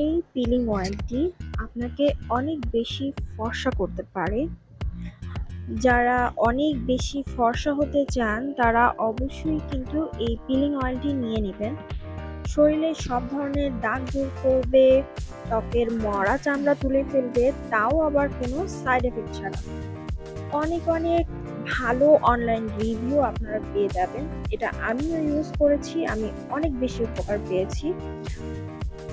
এই পিলিং অয়েলটি আপনাকে অনেক বেশি ফর্সা করতে পারে। যারা অনেক বেশি ফর্সা হতে চান তারা অবশ্যই কিন্তু এই পিলিং অয়েলটি নিয়ে নিবেন। শরীরের সব ধরনের দাগ দূর করবে, ত্বকের মরা চামড়া তুলে ফেলবে, তাও আবার কোনো সাইড এফেক্ট ছাড়া। অনেক অনেক ভালো অনলাইন রিভিউ আপনারা পেয়ে যাবেন। এটা আমিও ইউজ করেছি, আমি অনেক বেশি উপকার পেয়েছি।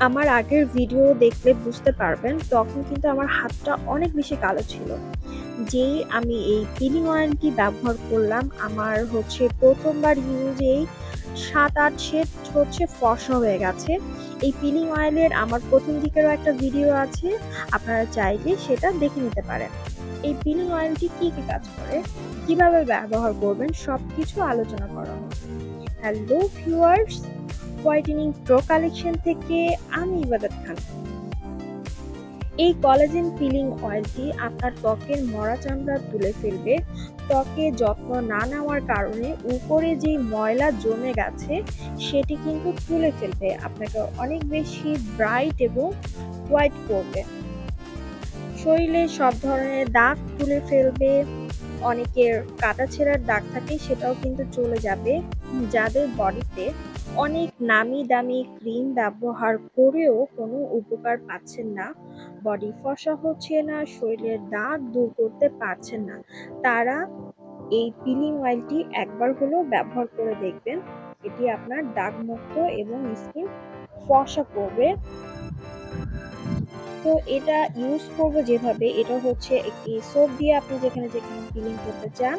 আমার আগের ভিডিও দেখলে বুঝতে পারবেন, তখন কিন্তু আমার হাতটা অনেক বেশি কালো ছিল। যেই আমি এই পিলিং অয়েলটি ব্যবহার করলাম, আমার প্রথমবার ইউজেই ৭-৮ শেড ফর্সা হয়ে গেছে। এই পিলিং অয়েলের আমার প্রথম দিকেরও একটা ভিডিও আছে, আপনারা চাইলে সেটা দেখে নিতে পারেন। এই পিলিং অয়েলটি কি কাজ করে, কিভাবে ব্যবহার করবেন, সবকিছু আলোচনা করা হবে। Hello viewers, whitening pro collection থেকে আমি ইবাদত খান। এই কোলাজেন পিলিং অয়েলটি আপনার ত্বকের মরা চামড়া তুলে ফেলবে। ত্বকে যত্ন না নেওয়ার কারণে উপরে যে ময়লা জমে গেছে সেটি কিন্তু তুলে ফেলবে, আপনাকে অনেক বেশি ব্রাইট এবং হোয়াইট করবে। শরীরে সব ধরনের দাগ তুলে ফেলবে, অনেকের কাটা ছেঁড়ার দাগ থাকে সেটাও কিন্তু চলে যাবে। যাদের বডিতে অনেক নামি দামি ক্রিম ব্যবহার করেও কোনো উপকার পাচ্ছেন না, বডি ফর্সা হচ্ছে না, শরীরের দাগ দূর করতে পারছেন না, তারা এই পিলিং অয়েলটি একবার হলেও ব্যবহার করে দেখবেন। এটি আপনার দাগমুক্ত এবং স্কিন ফর্সা করবে। তো এটা ইউজ করবো যেভাবে, এটা একটি সোপ দিয়ে আপনি যেখানে যেখানে পিলিং করতে চান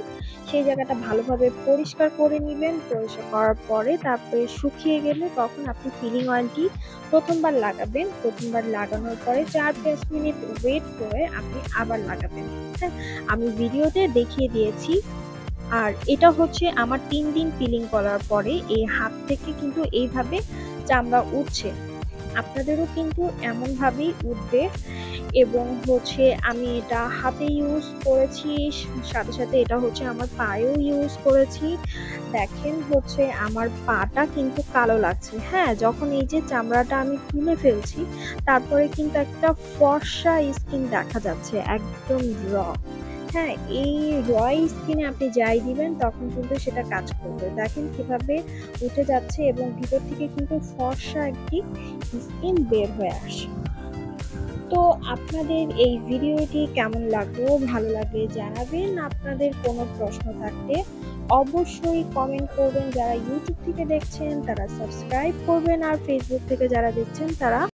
সেই জায়গাটা ভালোভাবে পরিষ্কার করে নেবেন। পরিষ্কার করার পরে তারপরে শুকিয়ে গেলে তখন আপনি পিলিং অয়েলটি প্রথমবার লাগাবেন। প্রথমবার লাগানোর পরে ৪-৫ মিনিট ওয়েট করে আপনি আবার লাগাবেন। হ্যাঁ, আমি ভিডিওতে দেখিয়ে দিয়েছি। আর এটা আমার ৩ দিন পিলিং করার পরে এই হাত থেকে কিন্তু এইভাবে চামড়া উঠছে। আপনাদেরও কিন্তু এমনভাবেই উঠবে। এবং আমি এটা হাতে ইউজ করেছি, সাথে সাথে এটা আমার পায়েও ইউজ করেছি। দেখেন আমার পাটা কিন্তু কালো লাগছে। হ্যাঁ, যখন এই যে চামড়াটা আমি তুলে ফেলছি তারপরে কিন্তু একটা ফর্সা স্কিন দেখা যাচ্ছে, একদম র। হ্যাঁ, এই র স্কিনে আপনি যাই দিবেন তখন কিন্তু সেটা কাজ করবে। দেখেন কিভাবে উঠে যাচ্ছে এবং ভিতর থেকে কিন্তু ফর্সা একটি স্কিন বের হয়ে আসে। তো আপনাদের এই ভিডিওটি কেমন লাগলো, ভালো লাগলে জানাবেন। আপনাদের কোনো প্রশ্ন থাকলে অবশ্যই কমেন্ট করবেন। যারা ইউটিউব থেকে দেখছেন তারা সাবস্ক্রাইব করবেন, আর ফেসবুক থেকে যারা দেখছেন তারা